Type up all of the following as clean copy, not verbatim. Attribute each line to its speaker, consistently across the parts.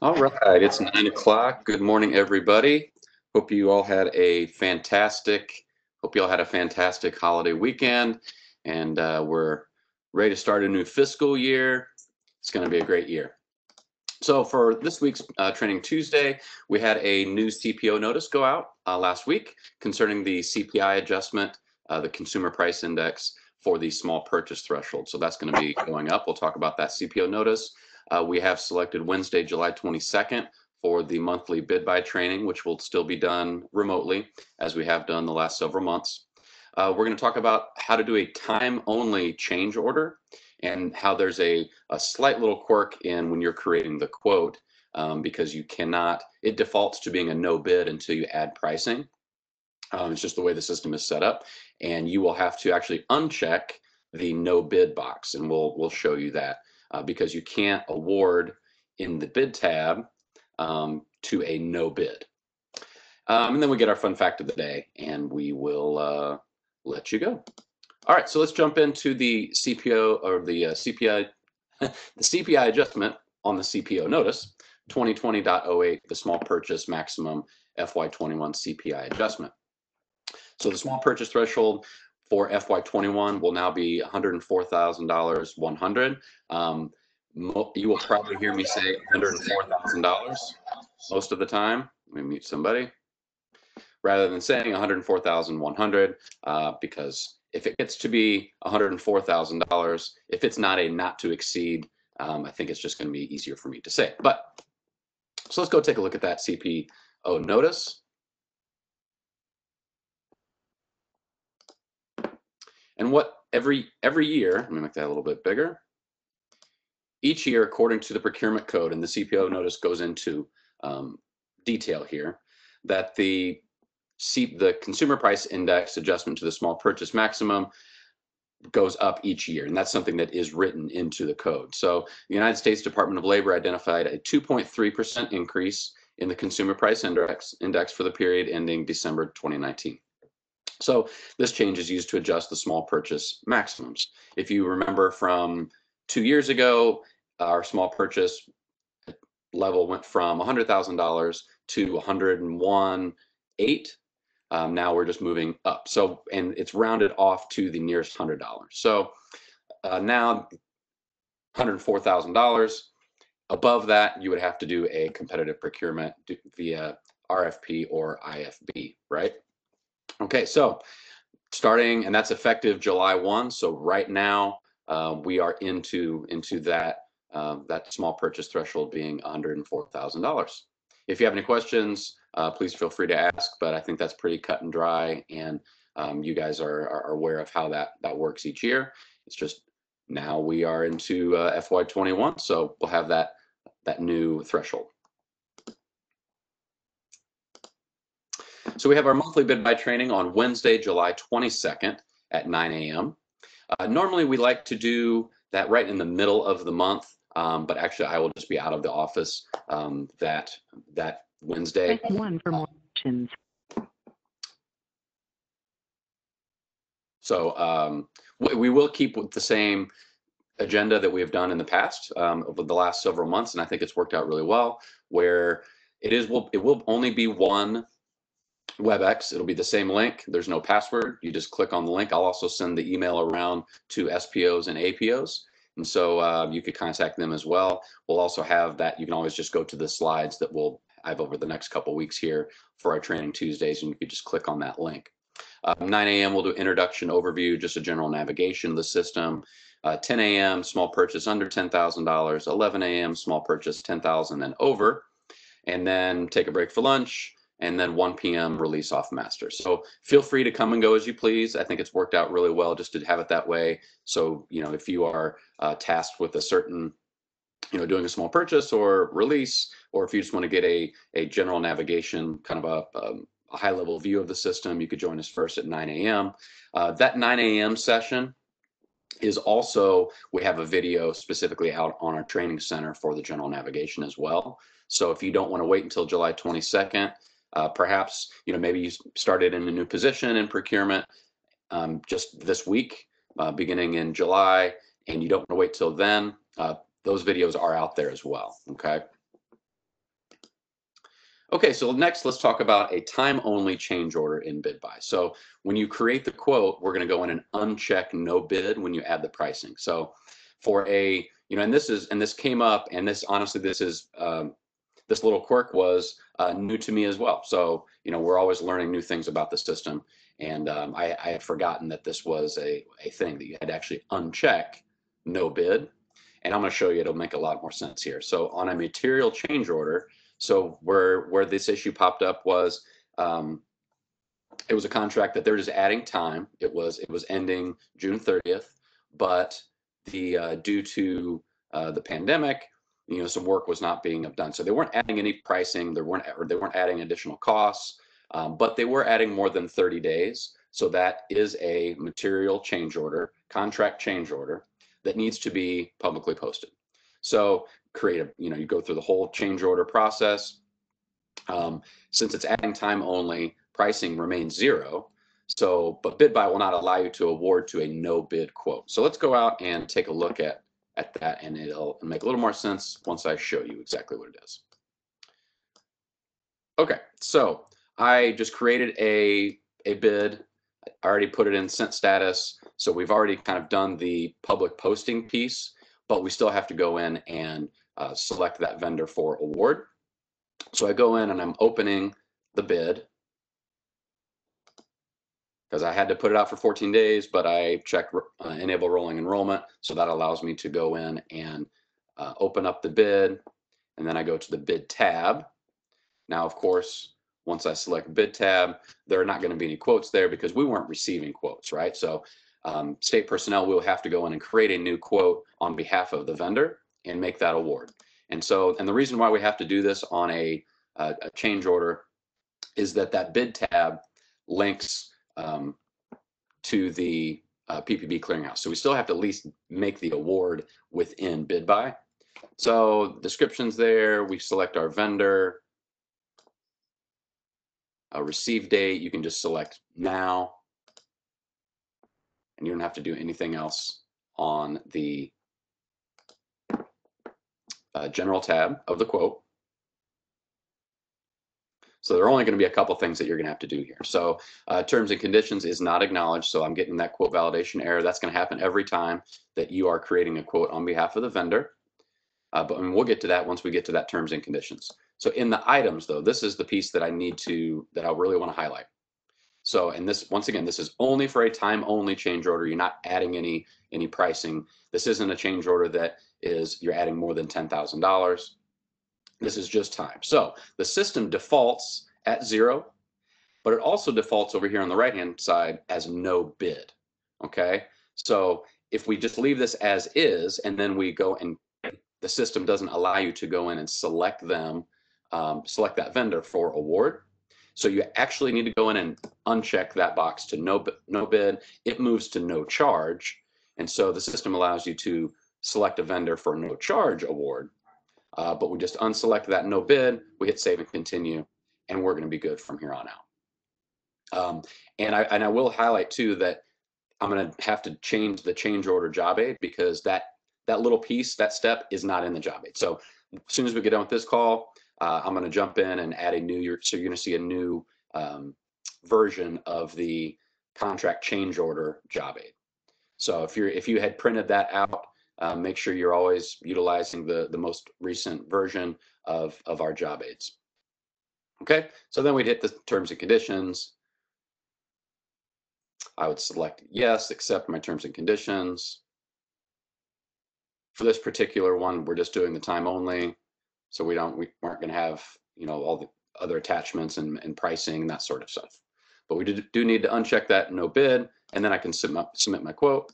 Speaker 1: All right, it's 9 o'clock. Good morning, everybody. Hope you all had a fantastic, holiday weekend, and we're ready to start a new fiscal year. It's going to be a great year. So for this week's Training Tuesday, we had a new CPO notice go out last week concerning the CPI adjustment, the Consumer Price Index for the small purchase threshold. So that's going to be going up. We'll talk about that CPO notice. We have selected Wednesday, July 22nd for the monthly bid buy training, which will still be done remotely as we have done the last several months. We're going to talk about how to do a time-only change order and how there's a slight little quirk in when you're creating the quote because you cannot, it defaults to being a no bid until you add pricing. It's just the way the system is set up, and you will have to actually uncheck the no bid box, and we'll show you that because you can't award in the bid tab to a no bid. And then we get our fun fact of the day, and we will let you go. All right, so let's jump into the CPO or the CPI, the CPI adjustment on the CPO notice, 2020.08, the small purchase maximum FY21 CPI adjustment. So the small purchase threshold for FY21 will now be $104,100. You will probably hear me say $104,000 most of the time. Let me mute somebody. Rather than saying 104,100, because if it gets to be $104,000, if it's not a not to exceed, I think it's just going to be easier for me to say. But so let's go take a look at that CPO notice. And what every year, let me make that a little bit bigger. Each year, according to the procurement code, and the CPO notice goes into detail here, that the consumer price index adjustment to the small purchase maximum goes up each year, and that's something that is written into the code. So the United States Department of Labor identified a 2.3% increase in the consumer price index for the period ending December 2019. So this change is used to adjust the small purchase maximums. If you remember from 2 years ago, our small purchase level went from $100,000 to $101,800. Now we're just moving up. So, and it's rounded off to the nearest $100. So now $104,000. Above that, you would have to do a competitive procurement via RFP or IFB, right? Okay, so starting, and that's effective July 1. So right now we are into that that small purchase threshold being $104,000. If you have any questions, please feel free to ask, but I think that's pretty cut and dry, and you guys are aware of how that works each year. It's just now we are into FY21, so we'll have that new threshold. So we have our monthly bid buy training on Wednesday, July 22nd at 9 a.m. Normally we like to do that right in the middle of the month, but actually I will just be out of the office that Wednesday.
Speaker 2: Press 1 for more options.
Speaker 1: So we will keep with the same agenda that we have done in the past over the last several months, and I think it's worked out really well, where it will only be one WebEx. It'll be the same link. There's no password. You just click on the link. I'll also send the email around to SPOs and APOs. And so you could contact them as well. We'll also have that. You can always just go to the slides that we'll have over the next couple of weeks here for our Training Tuesdays, and you could just click on that link. 9 a.m. we'll do introduction overview, just a general navigation of the system. 10 a.m. small purchase under $10,000. 11 a.m. small purchase 10,000 and over. And then take a break for lunch. And then 1 p.m. release off master. So feel free to come and go as you please. I think it's worked out really well just to have it that way. So, you know, if you are tasked with a certain, you know, doing a small purchase or release, or if you just want to get a general navigation, kind of a high level view of the system, you could join us first at 9 a.m. That 9 a.m. session is also, we have a video specifically out on our training center for the general navigation as well. So if you don't want to wait until July 22nd, perhaps, you know, maybe you started in a new position in procurement just this week, beginning in July, and you don't want to wait till then, those videos are out there as well, okay? Okay, so next let's talk about a time-only change order in bid buy. So when you create the quote, we're going to go in and uncheck no bid when you add the pricing. So for a, and this came up, and this honestly, this little quirk was new to me as well. So we're always learning new things about the system, and I had forgotten that this was a thing that you had to actually uncheck no bid. And I'm going to show you, it'll make a lot more sense here. So on a material change order, so where this issue popped up was um, it was a contract that they're just adding time. It was ending June 30th, but the due to the pandemic, some work was not being done. So they weren't adding any pricing. They weren't adding additional costs, but they were adding more than 30 days. So that is a material change order, contract change order that needs to be publicly posted. So you go through the whole change order process. Since it's adding time only, pricing remains zero. So, but bid buy will not allow you to award to a no bid quote. So let's go out and take a look at that, and it'll make a little more sense once I show you exactly what it is. Okay, so I just created a bid. I already put it in sent status. So we've already kind of done the public posting piece, but we still have to go in and select that vendor for award. So I go in and I'm opening the bid because I had to put it out for 14 days, but I checked enable rolling enrollment. So that allows me to go in and open up the bid. And then I go to the bid tab. Now, of course, once I select bid tab, there are not going to be any quotes there because we weren't receiving quotes, right? So state personnel will have to go in and create a new quote on behalf of the vendor and make that award. And the reason why we have to do this on a change order is that bid tab links to the PPB clearinghouse. So we still have to at least make the award within bid buy. So descriptions there, we select our vendor, a receive date, you can just select now, and you don't have to do anything else on the general tab of the quote. So there are only going to be a couple things that you're going to have to do here. So terms and conditions is not acknowledged. So I'm getting that quote validation error. That's going to happen every time that you are creating a quote on behalf of the vendor. But we'll get to that once we get to that terms and conditions. So in the items, though, this is the piece that I really want to highlight. So, and this, once again, this is only for a time-only change order. You're not adding any pricing. This isn't a change order that you're adding more than $10,000. This is just time. So the system defaults at 0, but it also defaults over here on the right-hand side as no bid. Okay, so if we just leave this as is, and then we go and the system doesn't allow you to go in and select that vendor for award. So you actually need to go in and uncheck that box to no bid. It moves to no charge. And so the system allows you to select a vendor for no charge award. But we just unselect that no bid, we hit save and continue, and we're going to be good from here on out. And I will highlight too that I'm going to have to change the change order job aid because that little piece, that step is not in the job aid. So as soon as we get done with this call, I'm going to jump in and add so you're going to see a new version of the contract change order job aid. So if you had printed that out, make sure you're always utilizing the most recent version of our job aids. Okay, so then we'd hit the terms and conditions. I would select yes, accept my terms and conditions. For this particular one, we're just doing the time only, so we aren't going to have all the other attachments and pricing and that sort of stuff. But we do need to uncheck that no bid, and then I can submit my quote.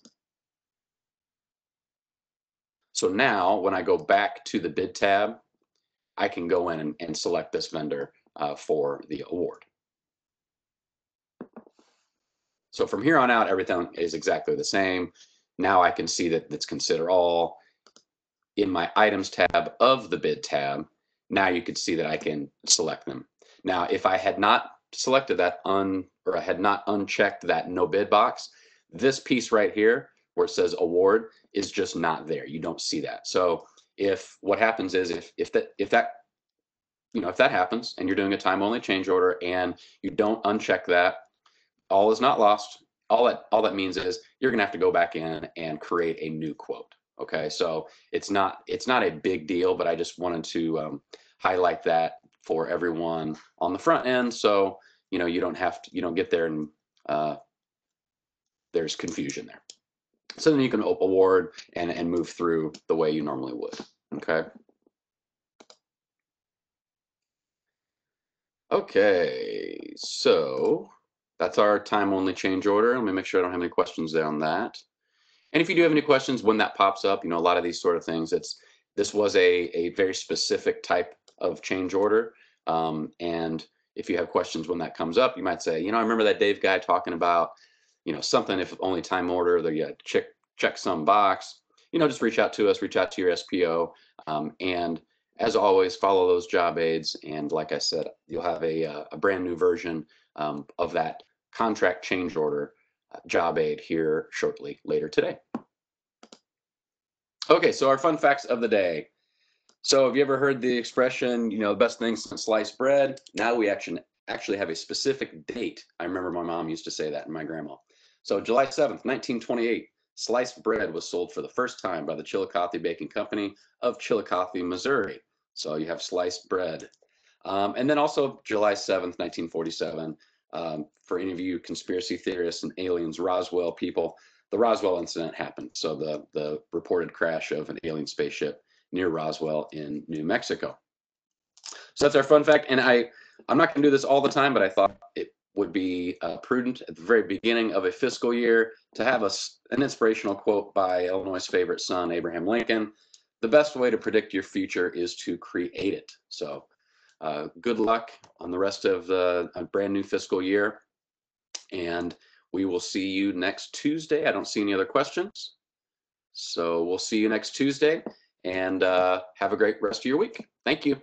Speaker 1: So now when I go back to the bid tab, I can go in and select this vendor for the award. So from here on out, everything is exactly the same. Now I can see that it's consider all. In my items tab of the bid tab, now you could see that I can select them. Now, if I had not selected that or I had not unchecked that no bid box, this piece right here where it says award is just not there. You don't see that. So what happens is if that if that happens and you're doing a time-only change order and you don't uncheck that, all is not lost. All that means is you're going to have to go back in and create a new quote. Okay, so it's not a big deal, but I just wanted to highlight that for everyone on the front end, so you don't get there and there's confusion there. So then you can award and move through the way you normally would. Okay. Okay, so that's our time only change order. Let me make sure I don't have any questions there on that. And if you do have any questions when that pops up, a lot of these sort of things, this was a very specific type of change order. And if you have questions when that comes up, you might say, I remember that Dave guy talking about, something if only time order, that you check some box, just reach out to us, reach out to your SPO. And as always, follow those job aids. And like I said, you'll have a brand new version of that contract change order job aid here shortly later today. Okay, so our fun facts of the day. So have you ever heard the expression, the best thing since sliced bread? Now we actually have a specific date. I remember my mom used to say that, and my grandma. So July 7th, 1928, sliced bread was sold for the first time by the Chillicothe Baking Company of Chillicothe, Missouri. So you have sliced bread. And then also July 7th, 1947, for any of you conspiracy theorists and aliens, Roswell people, the Roswell incident happened. So the reported crash of an alien spaceship near Roswell in New Mexico. So that's our fun fact. And I'm not going to do this all the time, but I thought it would be prudent at the very beginning of a fiscal year to have an inspirational quote by Illinois' favorite son, Abraham Lincoln. The best way to predict your future is to create it. So good luck on the rest of the brand new fiscal year. And we will see you next Tuesday. I don't see any other questions. So we'll see you next Tuesday, and have a great rest of your week. Thank you.